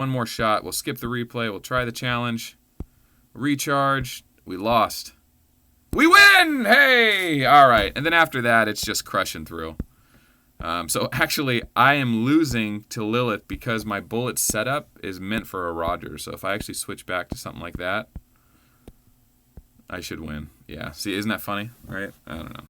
One more shot. We'll skip the replay. We'll try the challenge. Recharge. We lost. We win! Hey! All right. And then after that, it's just crushing through. So actually, I am losing to Lilith because my bullet setup is meant for a Roger. So if I actually switch back to something like that, I should win. Yeah. See, isn't that funny? Right? I don't know.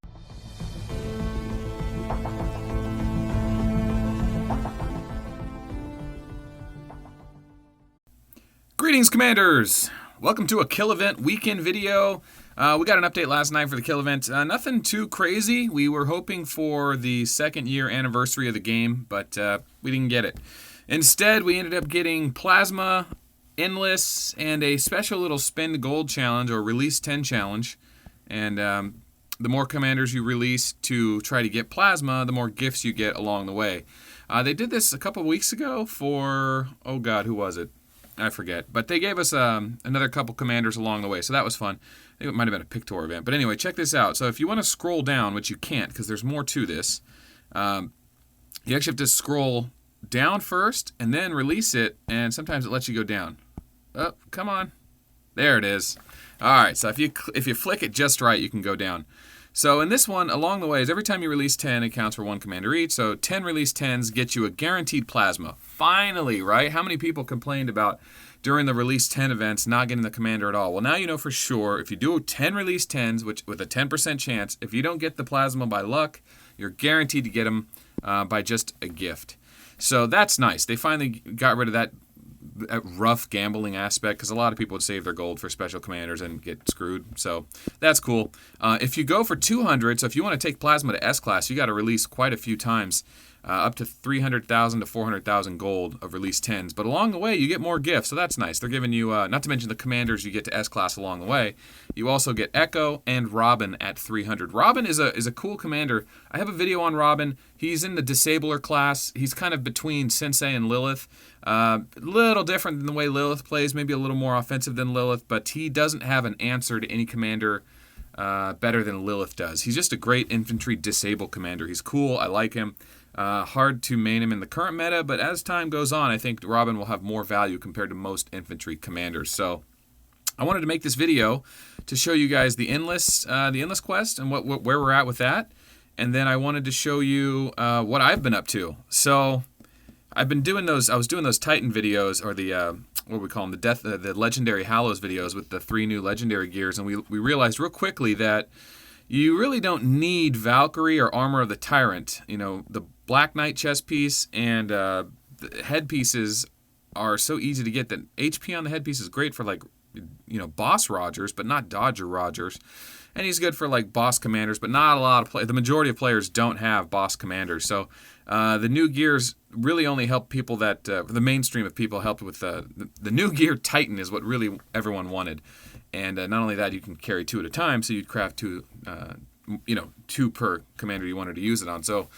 Greetings, Commanders! Welcome to a kill event weekend video. We got an update last night for the kill event. Nothing too crazy. We were hoping for the second year anniversary of the game, but we didn't get it. Instead, we ended up getting plasma, endless, and a special little spend gold challenge or release 10 challenge. And the more commanders you release to try to get plasma, the more gifts you get along the way. They did this a couple weeks ago for, oh god, who was it? I forget. But they gave us another couple commanders along the way, so that was fun. I think it might have been a Pictor event. But anyway, check this out. So if you want to scroll down, which you can't because there's more to this, you actually have to scroll down first and then release it, and sometimes it lets you go down. Oh, come on. There it is. All right, so if you flick it just right, you can go down. So in this one, along the ways, every time you release 10, it counts for one commander each. So 10 release 10s get you a guaranteed plasma. Finally, right? How many people complained about during the release 10 events not getting the commander at all? Well, now you know for sure if you do 10 release 10s, which with a 10% chance, if you don't get the plasma by luck, you're guaranteed to get them by just a gift. So that's nice. They finally got rid of that rough gambling aspect because a lot of people would save their gold for special commanders and get screwed. So that's cool. If you go for 200, so if you want to take plasma to S-Class, you got to release quite a few times, up to 300,000 to 400,000 gold of release 10s. But along the way, you get more gifts, so that's nice. They're giving you, not to mention the commanders you get to S-Class along the way, you also get Echo and Robin at 300. Robin is a cool commander. I have a video on Robin. He's in the Disabler class. He's kind of between Sensei and Lilith. A little different than the way Lilith plays, maybe a little more offensive than Lilith, but he doesn't have an answer to any commander better than Lilith does. He's just a great infantry disable commander. He's cool. I like him. Hard to main him in the current meta, but as time goes on, I think Robin will have more value compared to most infantry commanders. So I wanted to make this video to show you guys the endless quest and where we're at with that. And then I wanted to show you what I've been up to. So I've been doing those. I was doing those Titan videos, or the what do we call them, the Legendary Hallows videos with the 3 new legendary gears, and we realized real quickly that you really don't need Valkyrie or Armor of the Tyrant. You know, the Black Knight chest piece and the headpieces are so easy to get that HP on the headpiece is great for, like, you know, boss Rogers, but not Dodger Rogers. And he's good for, like, boss commanders, but not a lot of the majority of players don't have boss commanders. So the new gears really only help people that the mainstream of people helped with the new gear. Titan is what really everyone wanted. And not only that, you can carry 2 at a time, so you'd craft 2, 2 per commander you wanted to use it on. So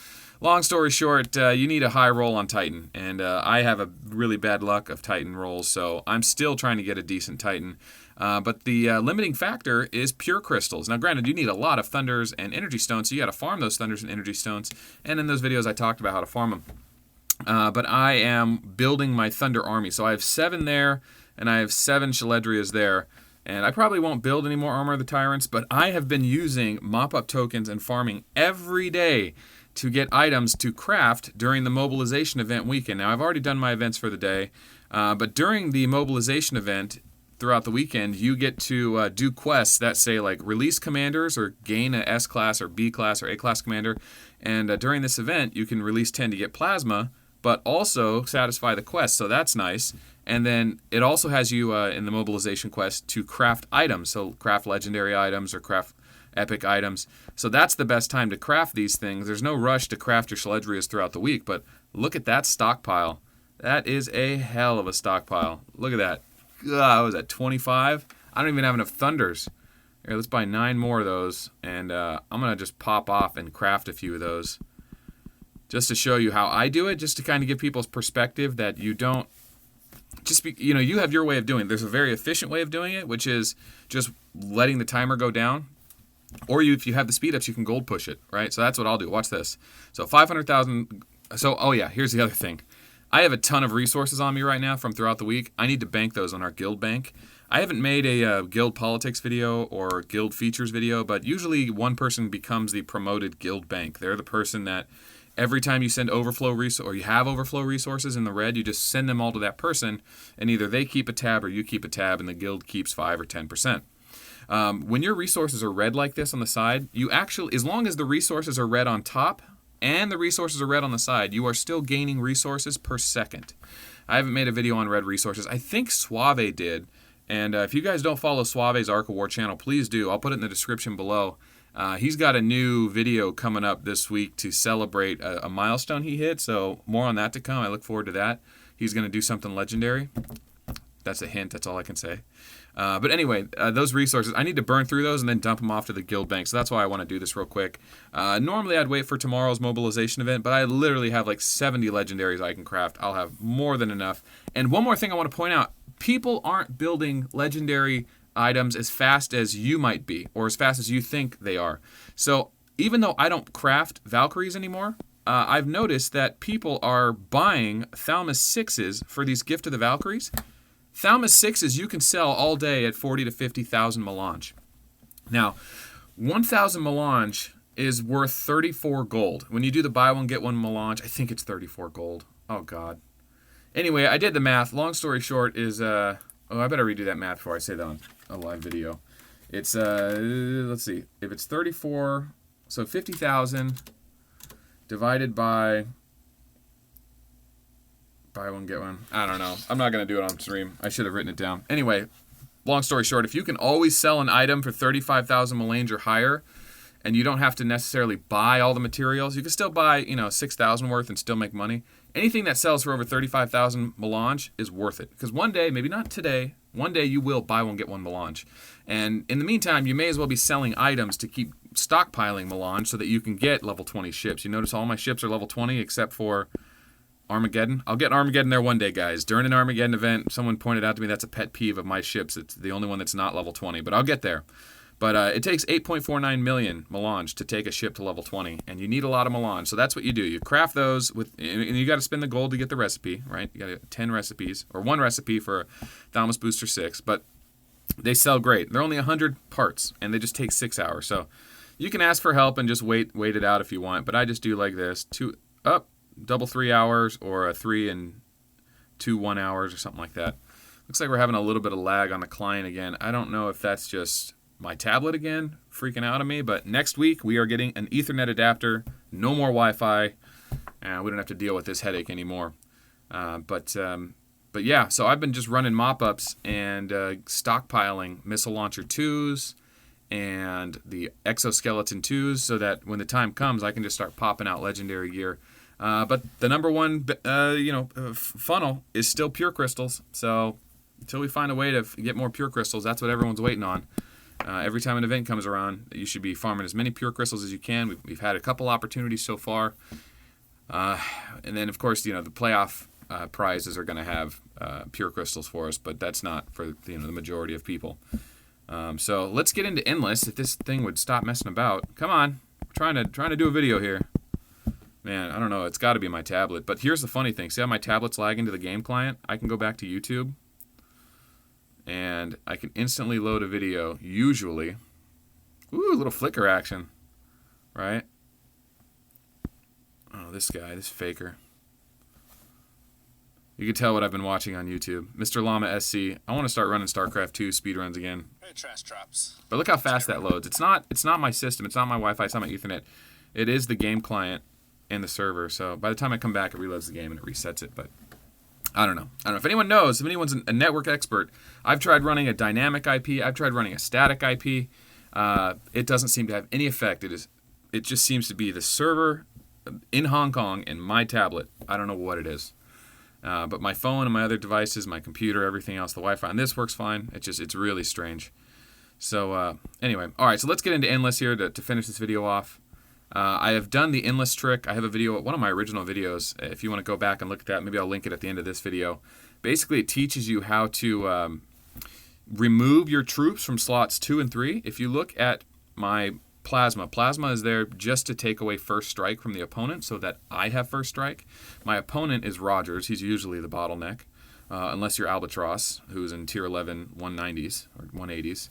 long story short, you need a high roll on Titan, and I have a really bad luck of Titan rolls, so I'm still trying to get a decent Titan. But the limiting factor is pure crystals. Now, granted, you need a lot of thunders and energy stones, so you got to farm those thunders and energy stones. And in those videos, I talked about how to farm them. But I am building my thunder army, so I have 7 there, and I have 7 Shaledrias there. And I probably won't build any more Armor of the Tyrants, but I have been using mop-up tokens and farming every day to get items to craft during the mobilization event weekend. Now, I've already done my events for the day, but during the mobilization event throughout the weekend, you get to do quests that say, like, release commanders or gain a S-Class or B-Class or A-Class commander. And during this event, you can release 10 to get plasma, but also satisfy the quest, so that's nice. And then it also has you in the mobilization quest to craft items, so craft legendary items or craft epic items. So that's the best time to craft these things. There's no rush to craft your Shaledrias throughout the week, but look at that stockpile. That is a hell of a stockpile. Look at that. What was that, 25? I don't even have enough thunders. Here, let's buy 9 more of those, and I'm going to just pop off and craft a few of those just to show you how I do it, just to kind of give people's perspective that you don't just be, you have your way of doing it. There's a very efficient way of doing it, which is just letting the timer go down. Or if you have the speed ups, you can gold push it, right? So that's what I'll do. Watch this. So 500,000. So, oh yeah, here's the other thing. I have a ton of resources on me right now from throughout the week. I need to bank those on our guild bank. I haven't made a guild politics video or guild features video, but usually one person becomes the promoted guild bank. They're the person that every time you send overflow or you have overflow resources in the red, you just send them all to that person, and either they keep a tab or you keep a tab, and the guild keeps 5 or 10%. When your resources are red like this on the side, you actually, as long as the resources are red on top and the resources are red on the side, you are still gaining resources per second. I haven't made a video on red resources. I think Suave did. And if you guys don't follow Suave's Arc of War channel, please do. I'll put it in the description below. He's got a new video coming up this week to celebrate a milestone he hit, so more on that to come. I look forward to that. He's going to do something legendary. That's a hint. That's all I can say. But anyway, those resources, I need to burn through those and then dump them off to the guild bank. So that's why I want to do this real quick. Normally I'd wait for tomorrow's mobilization event, but I literally have like 70 legendaries I can craft. I'll have more than enough. And one more thing I want to point out. People aren't building legendary items as fast as you might be, or as fast as you think they are. So even though I don't craft Valkyries anymore, I've noticed that people are buying Thalamus 6s for these Gift of the Valkyries. Thalamus 6s you can sell all day at 40 to 50,000 melange. Now, 1,000 melange is worth 34 gold. When you do the buy one, get one melange, I think it's 34 gold. Oh, God. Anyway, I did the math. Long story short is, I better redo that math before I say that on a live video. It's, let's see, if it's 34, so 50,000 divided by buy one, get one. I don't know. I'm not going to do it on stream. I should have written it down. Anyway, long story short, if you can always sell an item for 35,000 melange or higher, and you don't have to necessarily buy all the materials, you can still buy, 6,000 worth and still make money. Anything that sells for over 35,000 melange is worth it. Because one day, maybe not today, one day you will buy one, get one melange. And in the meantime, you may as well be selling items to keep stockpiling melange so that you can get level 20 ships. You notice all my ships are level 20 except for Armageddon. I'll get Armageddon there one day, guys. During an Armageddon event, someone pointed out to me that's a pet peeve of my ships. It's the only one that's not level 20, but I'll get there. But it takes 8.49 million melange to take a ship to level 20, and you need a lot of melange. So that's what you do. You craft those, and you got to spend the gold to get the recipe, right? You got 10 recipes, or one recipe for Thalamus Booster 6, but they sell great. They're only 100 parts, and they just take 6 hours. So you can ask for help and just wait it out if you want, but I just do like this. Double 3 hours, or a 3 and 2 1 hours, or something like that. Looks like we're having a little bit of lag on the client again. I don't know if that's just my tablet again freaking out on me, but next week we are getting an Ethernet adapter, no more Wi-Fi, and we don't have to deal with this headache anymore. But yeah, so I've been just running mop-ups and stockpiling missile launcher 2s and the exoskeleton 2s so that when the time comes I can just start popping out legendary gear. But the number one funnel is still pure crystals, so until we find a way to get more pure crystals, that's what everyone's waiting on. Every time an event comes around, you should be farming as many pure crystals as you can. We've had a couple opportunities so far. And then, of course, the playoff prizes are going to have pure crystals for us, but that's not for the majority of people. So let's get into Endless. If this thing would stop messing about. Come on. I'm trying to do a video here. Man, I don't know. It's got to be my tablet. But here's the funny thing. See how my tablet's lagging to the game client? I can go back to YouTube, and I can instantly load a video, usually. Ooh, a little flicker action, right? Oh, this guy, this faker. You can tell what I've been watching on YouTube. Mr. Llama SC. I want to start running StarCraft 2 speedruns again. Hey, trash drops. But look how fast that loads. It's not my system. It's not my Wi-Fi. It's not my Ethernet. It is the game client and the server. So by the time I come back, it reloads the game and it resets it. But I don't know. If anyone knows, if anyone's a network expert, I've tried running a dynamic IP. I've tried running a static IP. It doesn't seem to have any effect. It just seems to be the server in Hong Kong and my tablet. I don't know what it is. But my phone and my other devices, my computer, everything else, the Wi-Fi on this works fine. It's really strange. So anyway, all right. So let's get into Endless here to finish this video off. I have done the Endless trick. I have a video, one of my original videos. If you want to go back and look at that, maybe I'll link it at the end of this video. Basically, it teaches you how to remove your troops from slots 2 and 3. If you look at my Plasma. Plasma is there just to take away first strike from the opponent so that I have first strike. My opponent is Rogers. He's usually the bottleneck, unless you're Albatross, who's in tier 11 190s or 180s.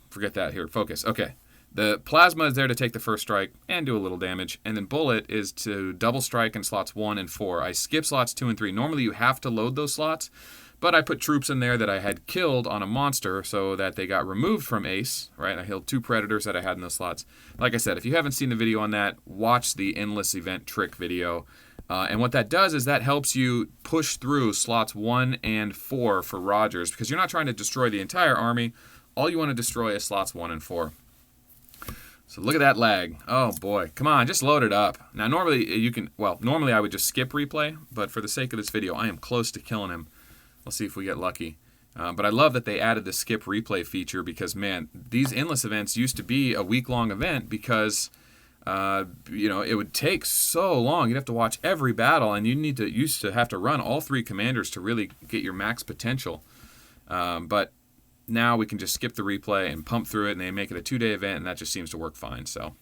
Forget that. Here, focus. Okay. The Plasma is there to take the first strike and do a little damage. And then Bullet is to double strike in slots 1 and 4. I skip slots 2 and 3. Normally you have to load those slots, but I put troops in there that I had killed on a monster so that they got removed from Ace, right? I killed 2 Predators that I had in those slots. Like I said, if you haven't seen the video on that, watch the Endless Event Trick video. And what that does is that helps you push through slots 1 and 4 for Rogers, because you're not trying to destroy the entire army. All you want to destroy is slots 1 and 4. So look at that lag. Oh boy, come on, just load it up. Now normally you can, well, normally I would just skip replay, but for the sake of this video, I am close to killing him. We'll see if we get lucky. But I love that they added the skip replay feature because, man, these endless events used to be a week-long event because, you know, it would take so long. You'd have to watch every battle, and you used to have to run all 3 commanders to really get your max potential. But now we can just skip the replay and pump through it, and they make it a 2-day event, and that just seems to work fine. So,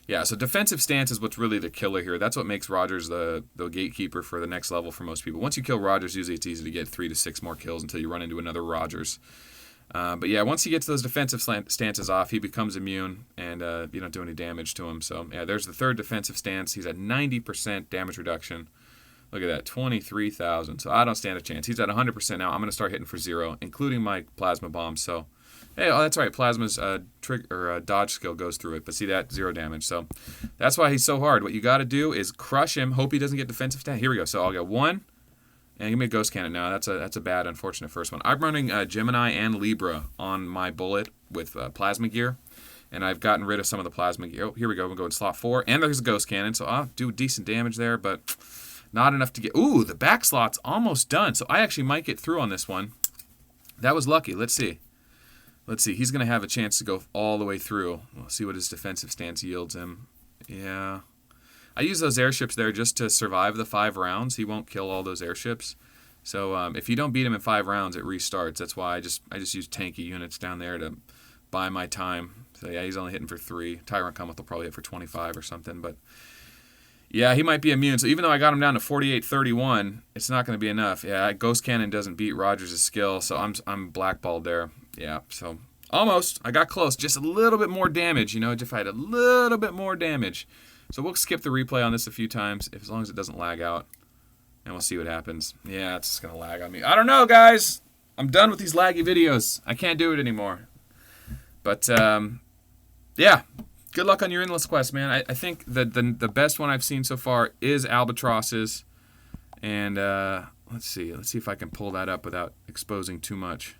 yeah, so defensive stance is what's really the killer here. That's what makes Rogers the gatekeeper for the next level for most people. Once you kill Rogers, usually it's easy to get 3 to 6 more kills until you run into another Rogers. But yeah, once he gets those defensive stances off, he becomes immune, and you don't do any damage to him. So, yeah, there's the 3rd defensive stance. He's at 90% damage reduction. Look at that, 23,000. So I don't stand a chance. He's at 100% now. I'm going to start hitting for 0, including my plasma bombs. So, hey, oh, that's right. Plasma's dodge skill goes through it. But see that? 0 damage. So that's why he's so hard. What you got to do is crush him. Hope he doesn't get defensive stat. Here we go. So I'll get 1. And give me a ghost cannon now. That's a bad, unfortunate first one. I'm running Gemini and Libra on my Bullet with plasma gear. And I've gotten rid of some of the plasma gear. Oh, here we go. We'll go in slot 4. And there's a ghost cannon. So I'll do decent damage there, but not enough to get... Ooh, the back slot's almost done. So I actually might get through on this one. That was lucky. Let's see. Let's see. He's going to have a chance to go all the way through. We'll see what his defensive stance yields him. Yeah. I use those airships there just to survive the 5 rounds. He won't kill all those airships. So if you don't beat him in 5 rounds, it restarts. That's why I just use tanky units down there to buy my time. So yeah, he's only hitting for 3. Tyrant Cometh will probably hit for 25 or something, but... Yeah, he might be immune. So even though I got him down to 48-31, it's not going to be enough. Yeah, Ghost Cannon doesn't beat Rogers' skill, so I'm blackballed there. Yeah, so almost. I got close. Just a little bit more damage, you know, if I had a little bit more damage. So we'll skip the replay on this a few times, as long as it doesn't lag out. And we'll see what happens. Yeah, it's just going to lag on me. I don't know, guys. I'm done with these laggy videos. I can't do it anymore. But, yeah. Good luck on your endless quest, man. I think the best one I've seen so far is Albatross's. And let's see if I can pull that up without exposing too much.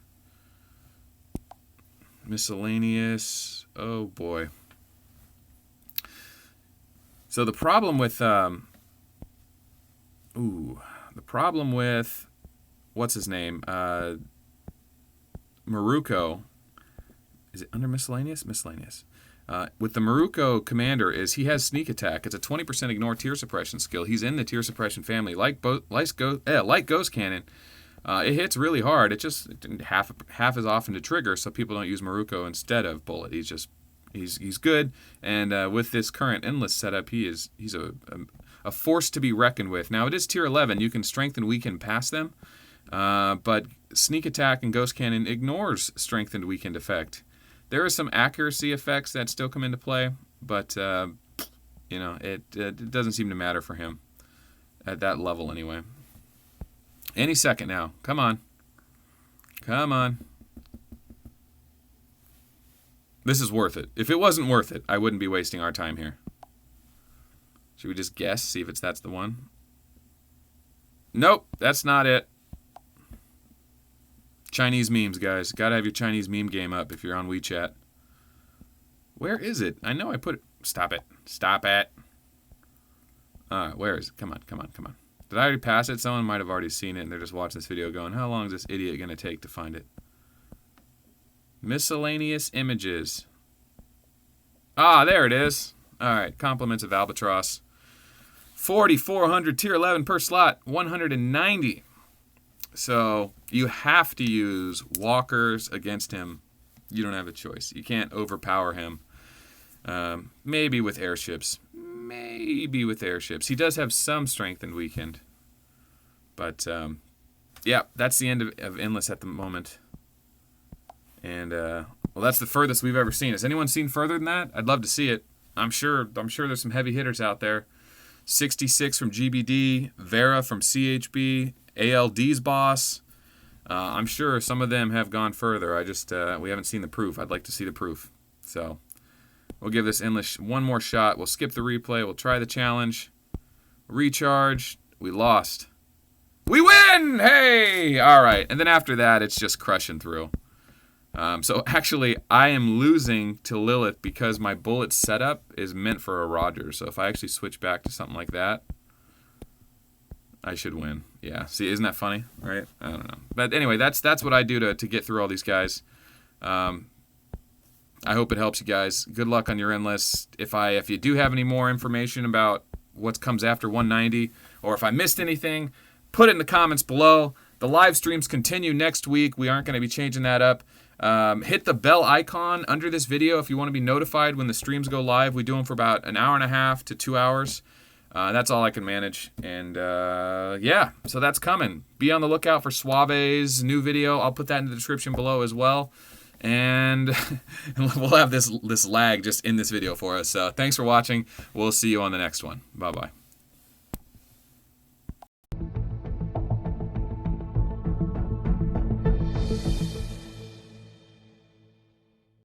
Miscellaneous. Oh boy. So the problem with what's his name? Maruko. Is it under miscellaneous? Miscellaneous. With the Maruko commander is he has sneak attack. It's a 20% ignore tear suppression skill. He's in the tear suppression family. Like Ghost Cannon, it hits really hard. It just half as often to trigger, so people don't use Maruko instead of Bullet. He's good, and with this current endless setup, he's a force to be reckoned with. Now it is tier 11. You can strength and weaken past them, but sneak attack and Ghost Cannon ignores strength and weakened effect. There are some accuracy effects that still come into play, but you know, it doesn't seem to matter for him at that level anyway. Any second now. Come on. Come on. This is worth it. If it wasn't worth it, I wouldn't be wasting our time here. Should we just guess, see if that's the one? Nope, that's not it. Chinese memes, guys. Gotta have your Chinese meme game up if you're on WeChat. Where is it? I know I put it. Stop it. Stop it. Where is it? Come on, come on, come on. Did I already pass it? Someone might have already seen it and they're just watching this video going, how long is this idiot gonna take to find it? Miscellaneous images. Ah, there it is. Alright, compliments of Albatross. 4,400 tier 11 per slot. 190. So you have to use walkers against him. You don't have a choice. You can't overpower him. Maybe with airships. Maybe with airships. He does have some strengthened weakened. But, yeah, that's the end of Endless at the moment. And, well, that's the furthest we've ever seen. Has anyone seen further than that? I'd love to see it. I'm sure there's some heavy hitters out there. 66 from GBD, Vera from CHB, ALD's boss. I'm sure some of them have gone further. We haven't seen the proof. I'd like to see the proof. So we'll give this Endless one more shot. We'll skip the replay. We'll try the challenge. Recharge. We lost. We win! Hey! All right. And then after that, it's just crushing through. So actually, I am losing to Lilith because my bullet setup is meant for a Roger. So if I actually switch back to something like that, I should win. Yeah. See, isn't that funny? Right? I don't know. But anyway, that's what I do to get through all these guys. I hope it helps you guys. Good luck on your Endless. If you do have any more information about what comes after 190, or if I missed anything, put it in the comments below. The live streams continue next week. We aren't going to be changing that up. Hit the bell icon under this video if you want to be notified when the streams go live. We do them for about an hour and a half to 2 hours. That's all I can manage. And yeah, so that's coming. Be on the lookout for Suave's new video. I'll put that in the description below as well. And we'll have this lag just in this video for us. So thanks for watching. We'll see you on the next one. Bye-bye.